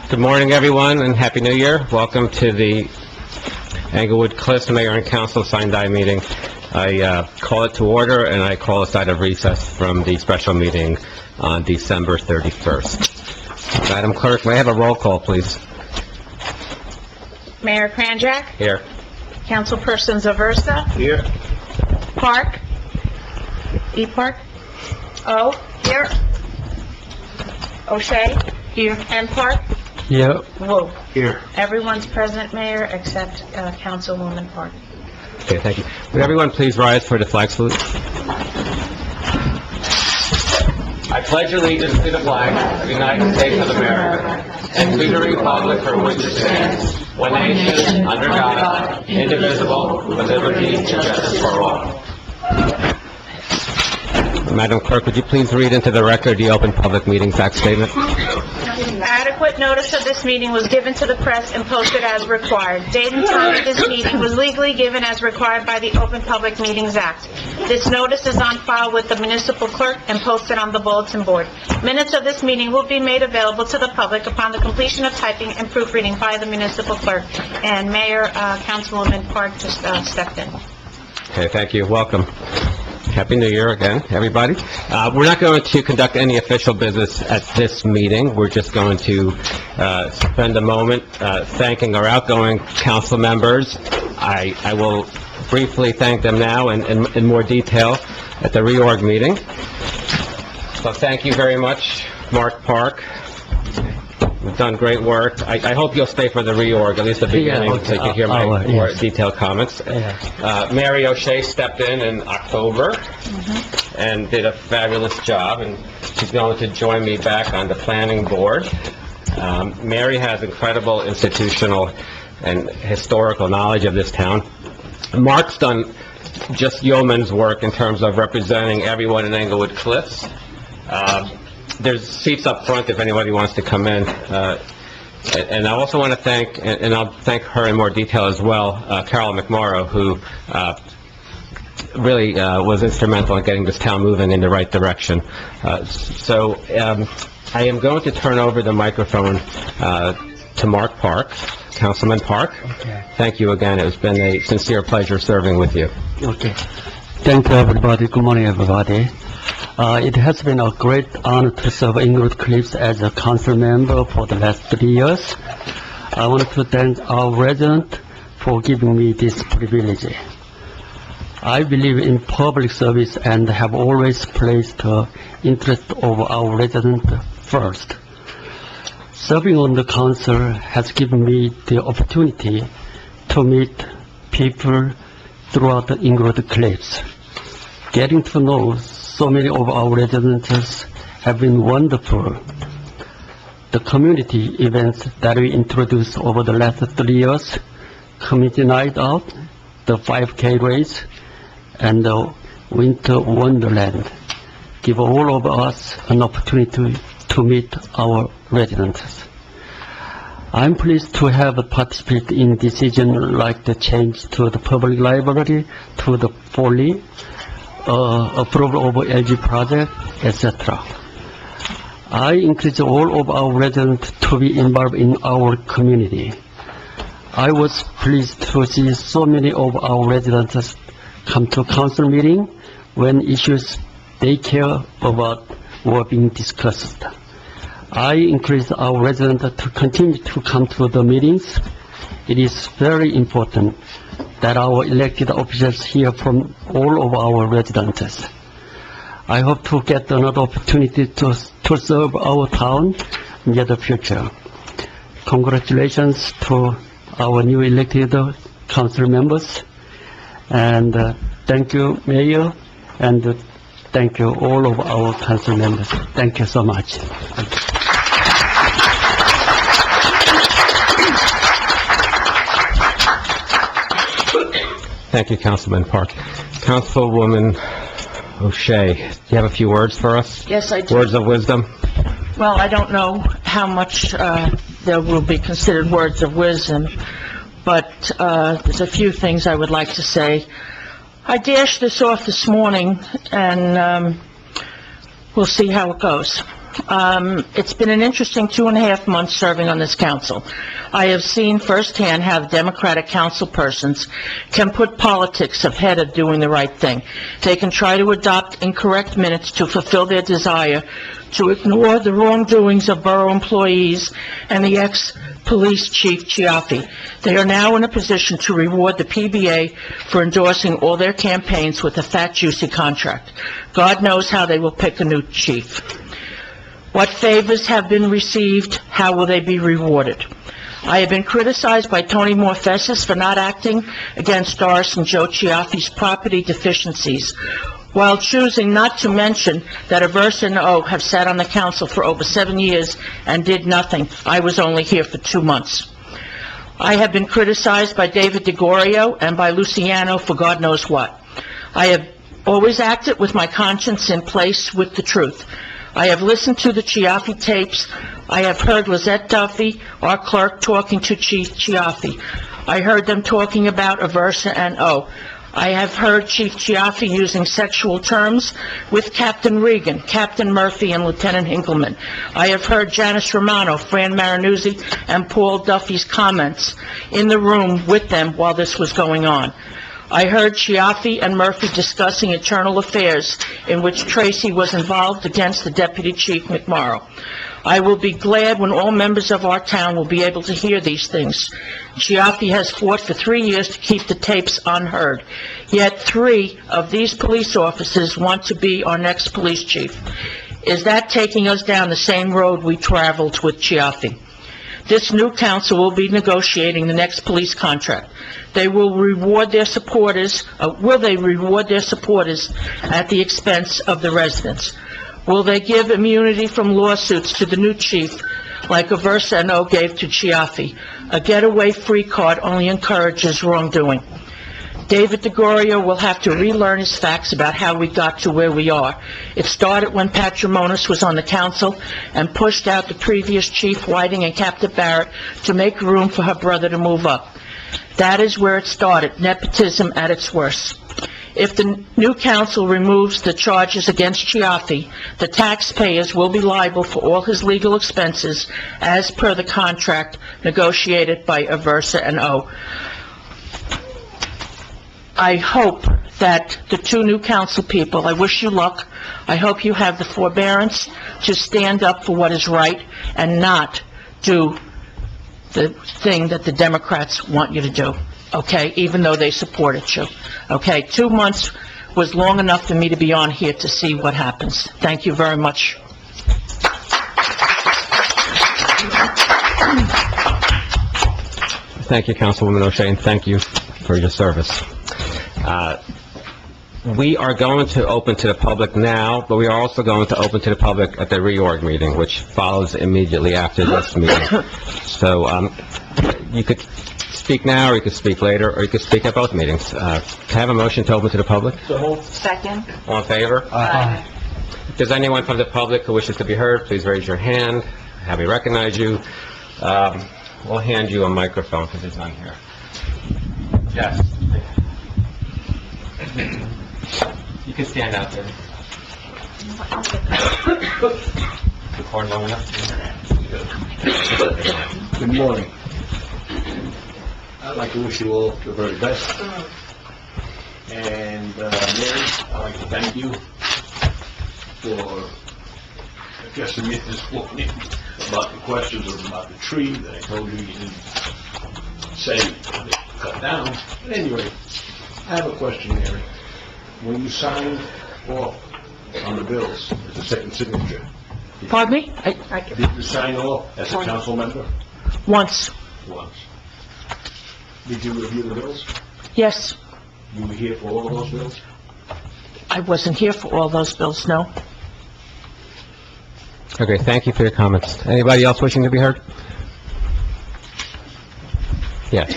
Good morning, everyone, and Happy New Year. Welcome to the Englewood Cliffs Mayor and Council Sine Die Meeting. I call it to order, and I call us out of recess from the special meeting on December 31st. Madam Clerk, may I have a roll call, please? Mayor Kranjak, Here. Councilperson Zaversa, Here. Park, E. Park, O, here, O'Shea, here, and Park, Here. Wu. Here. Everyone's present, Mayor, except Councilwoman Park. Okay, thank you. Would everyone please rise for the flag salute? I pledge allegiance to the flag of the United States of America and to the republic for which it stands, one nation, under God, indivisible, with liberty and justice for all. Madam Clerk, would you please read into the record the Open Public Meetings Act statement? Adequate notice of this meeting was given to the press and posted as required. Date and time of this meeting was legally given as required by the Open Public Meetings Act. This notice is on file with the municipal clerk and posted on the bulletin board. Minutes of this meeting will be made available to the public upon the completion of typing and proofreading by the municipal clerk. And Mayor, Councilwoman Park just stepped in. Okay, thank you. Welcome. Happy New Year again, everybody. We're not going to conduct any official business at this meeting. We're just going to spend a moment thanking our outgoing council members. I will briefly thank them now and in more detail at the reorg meeting. So thank you very much, Mark Park. You've done great work. I hope you'll stay for the reorg, at least the beginning, so you can hear my more detailed comments. Mary O'Shea stepped in October and did a fabulous job, and she's going to join me back on the planning board. Mary has incredible institutional and historical knowledge of this town. Mark's done just yeoman's work in terms of representing everyone in Englewood Cliffs. There's seats up front if anybody wants to come in. And I also want to thank, and I'll thank her in more detail as well, Carol McMorrow, who really was instrumental in getting this town moving in the right direction. I am going to turn over the microphone to Mark Park, Councilman Park. Okay. Thank you again. It's been a sincere pleasure serving with you. Okay. Thank you, everybody. Good morning, everybody. It has been a great honor to serve Englewood Cliffs as a council member for the last 3 years. I want to thank our residents for giving me this privilege. I believe in public service and have always placed the interest of our residents first. Serving on the council has given me the opportunity to meet people throughout the Englewood Cliffs. Getting to know so many of our residents have been wonderful. The community events that we introduced over the last 3 years, Community Night Out, the 5K race, and the Winter Wonderland, give all of us an opportunity to meet our residents. I'm pleased to have participated in decisions like the change to the public library, to the folly, approval of LG project, etc. I encourage all of our residents to be involved in our community. I was pleased to see so many of our residents come to council meeting when issues they care about were being discussed. I encourage our residents to continue to come to the meetings. It is very important that our elected officials hear from all of our residents. I hope to get another opportunity to serve our town in the future. Congratulations to our new elected council members, and thank you, Mayor, and thank you all of our council members. Thank you so much. Thank you, Councilman Park. Councilwoman O'Shea, do you have a few words for us? Yes, I do. Words of wisdom? Well, I don't know how much there will be considered words of wisdom, but there's a few things I would like to say. I dashed this off this morning, and we'll see how it goes. It's been an interesting 2.5 months serving on this council. I have seen firsthand how the Democratic councilpersons can put politics ahead of doing the right thing. They can try to adopt incorrect minutes to fulfill their desire to ignore the wrongdoings of borough employees and the ex-police chief Chiaffi. They are now in a position to reward the PBA for endorsing all their campaigns with a fat, juicy contract. God knows how they will pick a new chief. What favors have been received? How will they be rewarded? I have been criticized by Tony Morfesis for not acting against Doris and Joe Chiaffi's property deficiencies, while choosing not to mention that Aversa and O have sat on the council for over 7 years and did nothing. I was only here for 2 months. I have been criticized by David DeGorio and by Luciano for God knows what. I have always acted with my conscience in place with the truth. I have listened to the Chiaffi tapes. I have heard Lizette Duffy, our clerk, talking to Chief Chiaffi. I heard them talking about Aversa and O. I have heard Chief Chiaffi using sexual terms with Captain Regan, Captain Murphy, and Lieutenant Hinkleman. I have heard Janice Romano, Fran Marinuzzi, and Paul Duffy's comments in the room with them while this was going on. I heard Chiaffi and Murphy discussing internal affairs in which Tracy was involved against the Deputy Chief McMorrow. I will be glad when all members of our town will be able to hear these things. Chiaffi has fought for 3 years to keep the tapes unheard, yet 3 of these police officers want to be our next police chief. Is that taking us down the same road we traveled with Chiaffi? This new council will be negotiating the next police contract. They will reward their supporters, will they reward their supporters at the expense of the residents? Will they give immunity from lawsuits to the new chief like Aversa and O gave to Chiaffi? A getaway free card only encourages wrongdoing. David DeGorio will have to relearn his facts about how we got to where we are. It started when Patrimonis was on the council and pushed out the previous Chief Whiting and Captain Barrett to make room for her brother to move up. That is where it started, nepotism at its worst. If the new council removes the charges against Chiaffi, the taxpayers will be liable for all his legal expenses as per the contract negotiated by Aversa and O. I hope that the 2 new council people, I wish you luck. I hope you have the forbearance to stand up for what is right and not do the thing that the Democrats want you to do, okay, even though they supported you, okay? 2 months was long enough for me to be on here to see what happens. Thank you very much. Thank you, Councilwoman O'Shea, and thank you for your service. We are going to open to the public now, but we are also going to open to the public at the reorg meeting, which follows immediately after this meeting. So, you could speak now, or you could speak later, or you could speak at both meetings. Can I have a motion to open to the public? Second. All in favor? Aye. If there's anyone from the public who wishes to be heard, please raise your hand. Have me recognize you. We'll hand you a microphone because it's on here. Yes. You can stand out there. Record long enough. Good morning. I'd like to wish you all the very best. And, Mary, I'd like to thank you for addressing me this morning about the questions about the tree that I told you didn't say to cut down. But anyway, I have a question, Mary. When you signed off on the bills as a second signature, Pardon me? did you sign off as a council member? Once. Once. Did you review the bills? Yes. You were here for all of those bills? I wasn't here for all those bills, no. Okay, thank you for your comments. Anybody else wishing to be heard? Yes.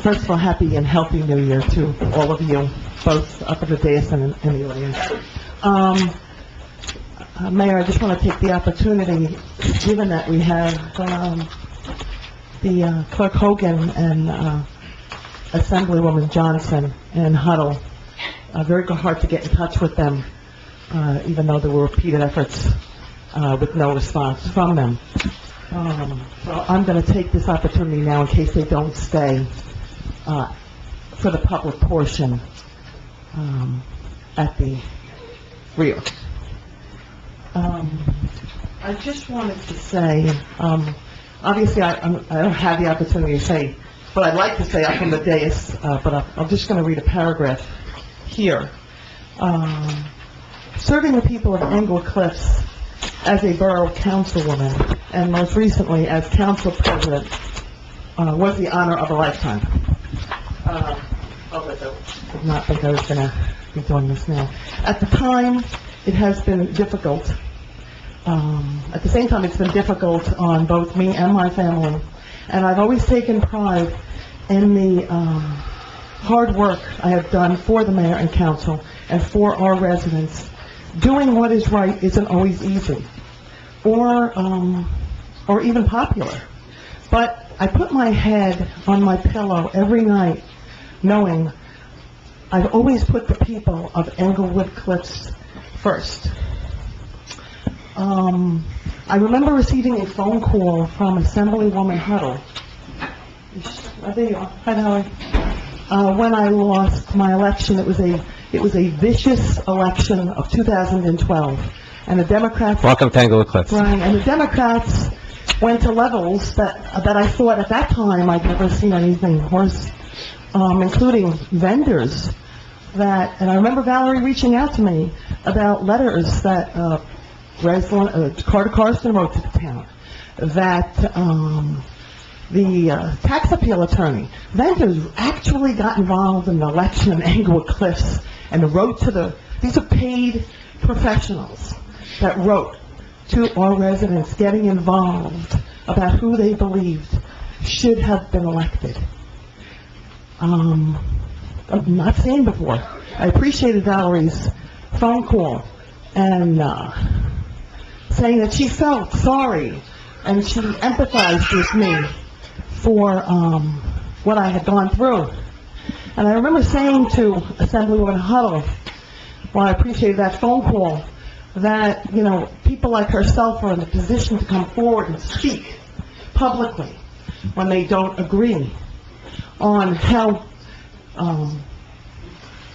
First of all, happy and healthy New Year to all of you, both up at the dais and in the audience. Mayor, I just want to take the opportunity, given that we have the Clerk Hogan and Assemblywoman Johnson and Huddle, very hard to get in touch with them, even though there were repeated efforts with no response from them. So I'm going to take this opportunity now, in case they don't stay, for the public portion at the rear. I just wanted to say, obviously, I don't have the opportunity to say what I'd like to say up on the dais, but I'm just going to read a paragraph here. Serving the people of Englewood Cliffs as a borough councilwoman, and most recently as council president, was the honor of a lifetime. I did not think I was going to be doing this now. At the time, it has been difficult. At the same time, it's been difficult on both me and my family. And I've always taken pride in the hard work I have done for the mayor and council and for our residents. Doing what is right isn't always easy or even popular. But I put my head on my pillow every night knowing I've always put the people of Englewood Cliffs first. I remember receiving a phone call from Assemblywoman Huddle. There you are. Hi, Howard. When I lost my election, it was a vicious election of 2012, and the Democrats. Welcome to Englewood Cliffs. Right, and the Democrats went to levels that I thought at that time I'd never seen anything worse, including vendors. And I remember Valerie reaching out to me about letters that Carter Carson wrote to the town, that the tax appeal attorney, vendors actually got involved in the election in Englewood Cliffs and wrote to these are paid professionals that wrote to our residents getting involved about who they believed should have been elected. I'm not seen before. I appreciated Valerie's phone call and saying that she felt sorry and she empathized with me for what I had gone through. And I remember saying to Assemblywoman Huddle, while I appreciated that phone call, that, people like herself are in the position to come forward and speak publicly when they don't agree on how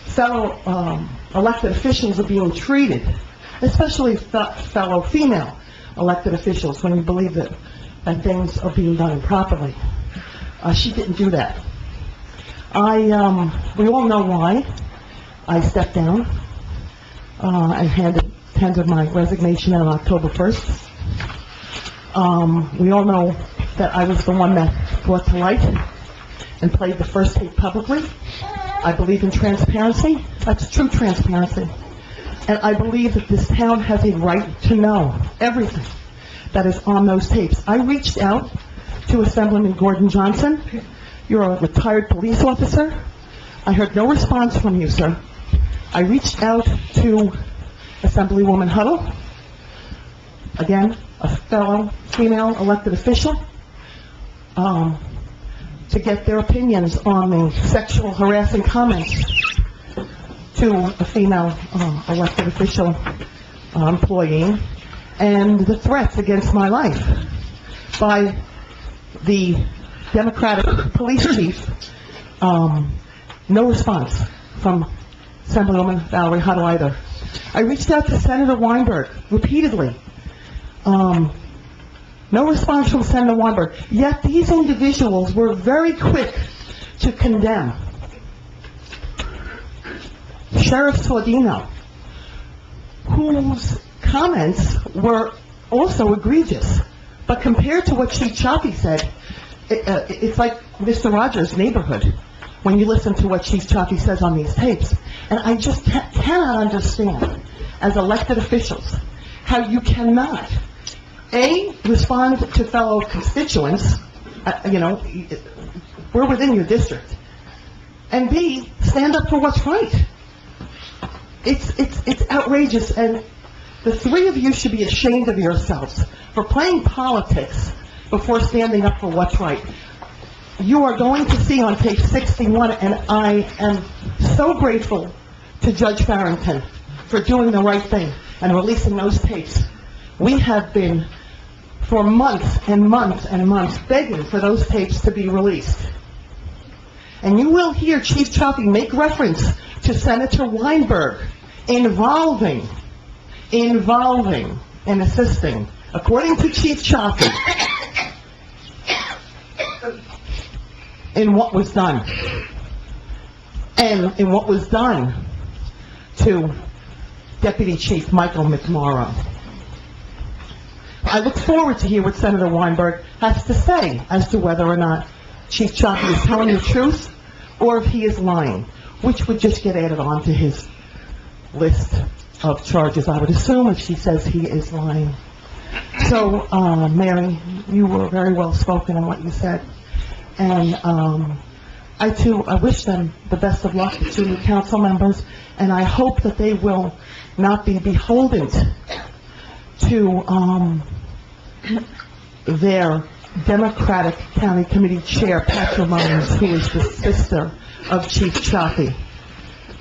fellow elected officials are being treated, especially fellow female elected officials, when you believe that things are being done improperly. She didn't do that. We all know why I stepped down and handed my resignation in on October 1st. We all know that I was the one that brought to light and played the first tape publicly. I believe in transparency. That's true transparency. And I believe that this town has a right to know everything that is on those tapes. I reached out to Assemblyman Gordon Johnson. You're a retired police officer. I heard no response from you, sir. I reached out to Assemblywoman Huddle, again, a fellow female elected official, to get their opinions on the sexual harassing comments to a female elected official employee, and the threats against my life by the Democratic police chief. No response from Assemblywoman Valerie Huddle either. I reached out to Senator Weinberg repeatedly. No response from Senator Weinberg. Yet these individuals were very quick to condemn Sheriff Sordino, whose comments were also egregious. But compared to what Chief Chaffee said, it's like Mr. Rogers' Neighborhood when you listen to what Chief Chaffee says on these tapes. And I just cannot understand, as elected officials, how you cannot, A, respond to fellow constituents, we're within your district, and B, stand up for what's right. It's outrageous, and The three of you should be ashamed of yourselves for playing politics before standing up for what's right. You are going to see on page 61, and I am so grateful to Judge Farrington for doing the right thing and releasing those tapes. We have been, for months and months and months, begging for those tapes to be released. And you will hear Chief Chaffee make reference to Senator Weinberg involving and assisting, according to Chief Chaffee, in what was done. And in what was done to Deputy Chief Michael McMorrow. I look forward to hear what Senator Weinberg has to say as to whether or not Chief Chaffee is telling the truth or if he is lying, which would just get added on to his list of charges, I would assume, if she says he is lying. So, Mary, you were very well spoken in what you said. And I wish them the best of luck, the two new council members, and I hope that they will not be beholden to their Democratic County Committee Chair, Patrick Mullins, who is the sister of Chief Chaffee,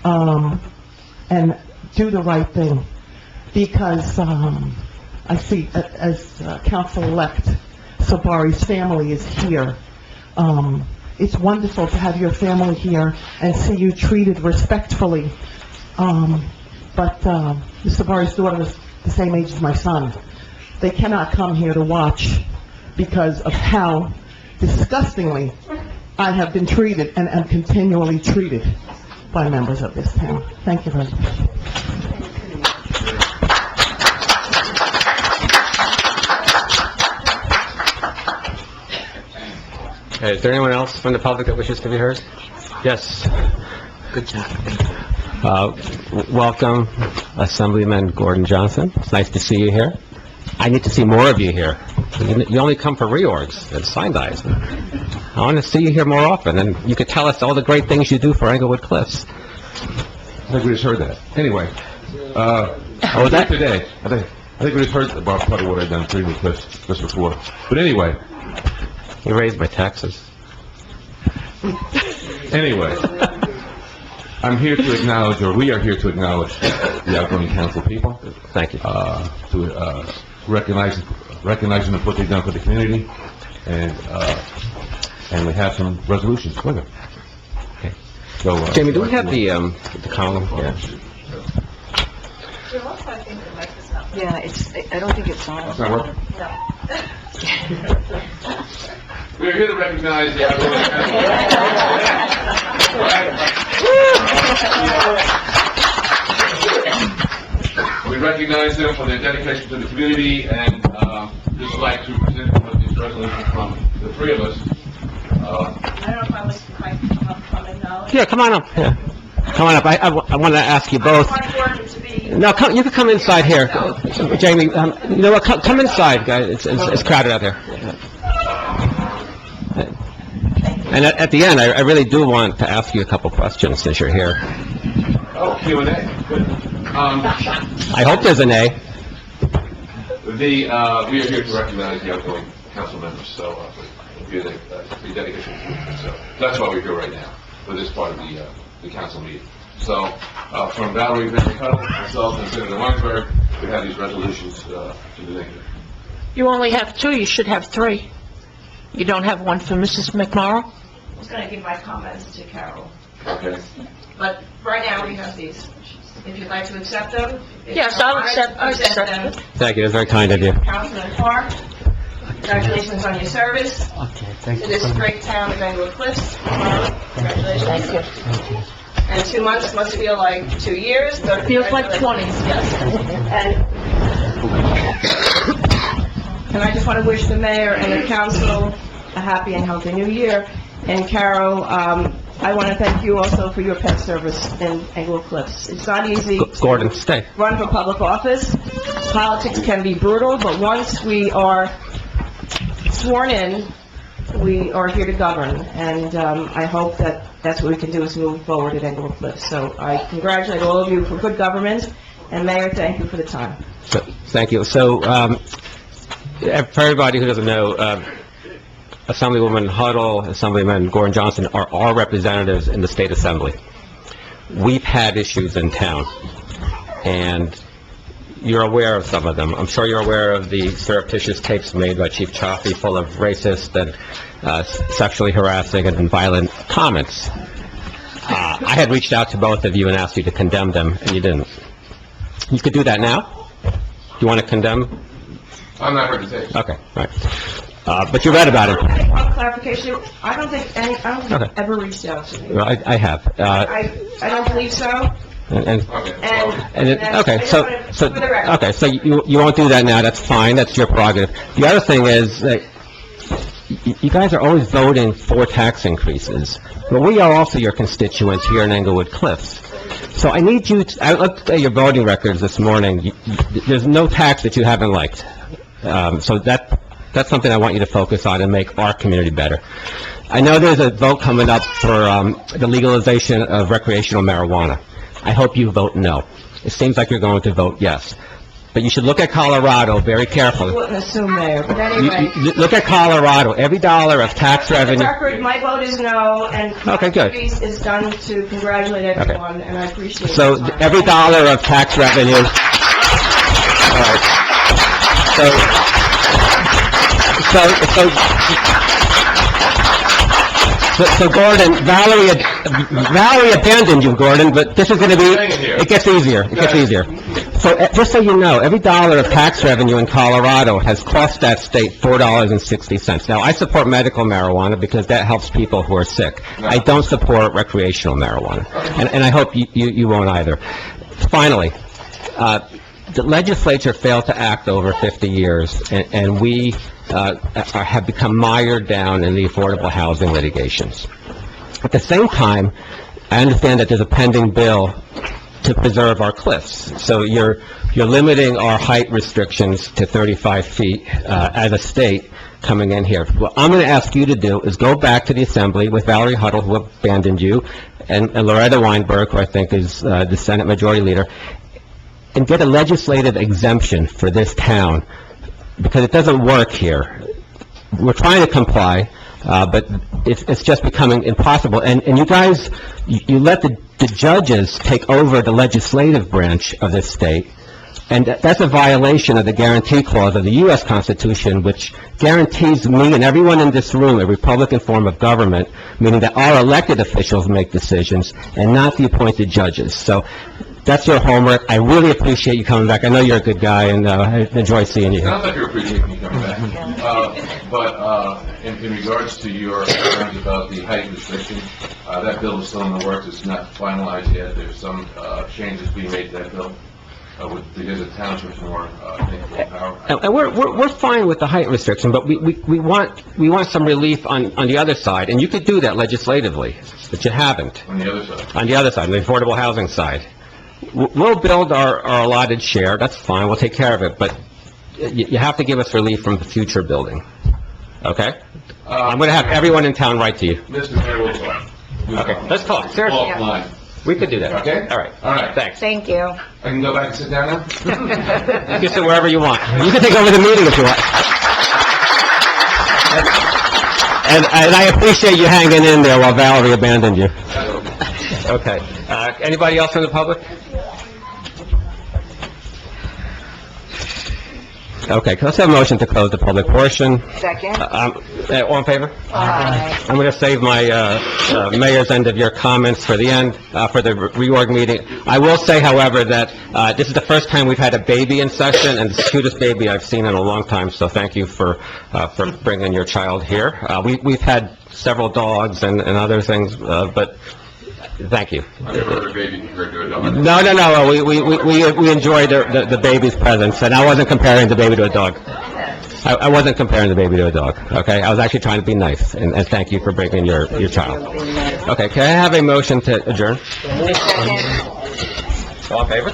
and do the right thing, because I see, as Council-elect Sabari's family is here, it's wonderful to have your family here and see you treated respectfully, but Sabari's daughter is the same age as my son. They cannot come here to watch because of how disgustingly I have been treated and am continually treated by members of this town. Thank you very much. Okay, is there anyone else from the public that wishes to be heard? Yes. Good job. Welcome, Assemblyman Gordon Johnson. It's nice to see you here. I need to see more of you here. You only come for reorgs and Sine Dies. I want to see you here more often, and you could tell us all the great things you do for Englewood Cliffs. I think we just heard that. Anyway, Oh, that today, I think we just heard about part of what I've done for Englewood Cliffs just before. But anyway, You raised my taxes. anyway, I'm here to acknowledge, or we are here to acknowledge the outgoing council people, Thank you. to recognize them for what they've done for the community, and we have some resolutions with it. Okay. So, Jamie, do we have the column? Yeah. Yeah, I don't think it's on. It's not working? We're here to recognize the outgoing council. We recognize them for their dedication to the community, and just like to present these resolutions from the three of us. I don't know if I was, if I come up from acknowledge. Yeah, come on up. Yeah. Come on up. I want to ask you both. I want it to be... No, you can come inside here. Jamie, you know what? Come inside, guys. It's crowded out there. And at the end, I really do want to ask you a couple questions since you're here. Oh, Q&A. Good. I hope there's an A. We are here to recognize the outgoing council members, so, for the dedication. So, that's why we're here right now, for this part of the council meeting. So, from Valerie Vincentelli, myself, and Senator Weinberg, we have these resolutions, to the negative. You only have two, you should have three. You don't have one for Mrs. McMorrow? I was going to give my comments to Carol, Okay? but right now we have these. If you'd like to accept them? Yes, I'll accept them. Thank you. That's very kind of you. Councilman Park, congratulations on your service Okay, thank to you this so much. great town of Englewood Cliffs. Congratulations. Thank you. And 2 months must feel like 2 years, but... Feels like 20. Yes. And I just want to wish the mayor and the council a happy and healthy new year. And Carol, I want to thank you also for your pet service in Englewood Cliffs. It's not easy Gordon, stay. to run for public office. Politics can be brutal, but once we are sworn in, we are here to govern. And I hope that that's what we can do is move forward at Englewood Cliffs. So I congratulate all of you for good government And Mayor, thank you for the time. So, thank you. So, for everybody who doesn't know, Assemblywoman Huddle, Assemblyman Gordon Johnson are our representatives in the State Assembly. We've had issues in town, and you're aware of some of them. I'm sure you're aware of the surreptitious tapes made by Chief Chaffee full of racist and sexually harassing and violent comments. I had reached out to both of you and asked you to condemn them, and you didn't. You could do that now? You want to condemn? I'm not heard the tapes. Okay, right. But you read about it. Clarification, I don't think Okay. ever reached out to me. Well, I have. I don't believe so. And Okay. so you won't do that now, that's fine, that's your prerogative. The other thing is that you guys are always voting for tax increases, but we are also your constituents here in Englewood Cliffs. So I need you to, I looked at your voting records this morning, there's no tax that you haven't liked. So that's something I want you to focus on and make our community better. I know there's a vote coming up for the legalization of recreational marijuana. I hope you vote no. It seems like you're going to vote yes. But you should look at Colorado very carefully. I wouldn't assume, Mayor, but anyway. Look at Colorado. Every dollar of tax For the revenue... record, my vote is no, and Okay, good. my piece is done to congratulate everyone, and I appreciate it. So every dollar of tax revenue... All right. So Gordon, Valerie abandoned you, Gordon, but this is going to be, it gets easier, it gets easier. So, just so you know, every dollar of tax revenue in Colorado has cost that state $4.60. Now, I support medical marijuana because that helps people who are sick. I don't support recreational marijuana, and I hope you won't either. Finally, the legislature failed to act over 50 years, and we have become mired down in the affordable housing litigations. At the same time, I understand that there's a pending bill to preserve our cliffs. So you're limiting our height restrictions to 35 feet as a state coming in here. What I'm going to ask you to do is go back to the Assembly with Valerie Huddle, who abandoned you, and Loretta Weinberg, who I think is the Senate Majority Leader, and get a legislative exemption for this town, because it doesn't work here. We're trying to comply, but it's just becoming impossible. And you guys, you let the judges take over the legislative branch of this state, and that's a violation of the guarantee clause of the U.S. Constitution, which guarantees me and everyone in this room a Republican form of government, meaning that our elected officials make decisions and not the appointed judges. So that's your homework. I really appreciate you coming back. I know you're a good guy, and I enjoy seeing you. Sounds like you appreciate me coming back. But in regards to your concerns about the height restriction, that bill is still in the works. It's not finalized yet. There's some changes being made to that bill because the townships more power. And we're fine with the height restriction, but we want some relief on the other side, and you could do that legislatively, but you haven't. On the other side. On the other side, the affordable housing side. We'll build our allotted share, that's fine, we'll take care of it, but you have to give us relief from the future building, okay? I'm going to have everyone in town write to you. Mr. Mayor, we'll talk. Okay, let's talk, seriously. Offline. We could do that. Okay? All right. All right. Thanks. Thank you. I can go back and sit down now? You can sit wherever you want. You can take over the meeting if you want. And I appreciate you hanging in there while Valerie abandoned you. Okay. Anybody else from the public? Okay, let's have a motion to close the public portion. Second? All in favor? Aye. I'm going to save my mayor's end of your comments for the end, for the reorg meeting. I will say, however, that this is the first time we've had a baby in session, and it's the cutest baby I've seen in a long time, so thank you for bringing your child here. We've had several dogs and other things, but thank you. I've never heard a baby compared to a dog. No, we enjoyed the baby's presence, and I wasn't comparing the baby to a dog. I wasn't comparing the baby to a dog, okay? I was actually trying to be nice, and thank you for bringing your child. Okay, can I have a motion to adjourn? Second? All in favor?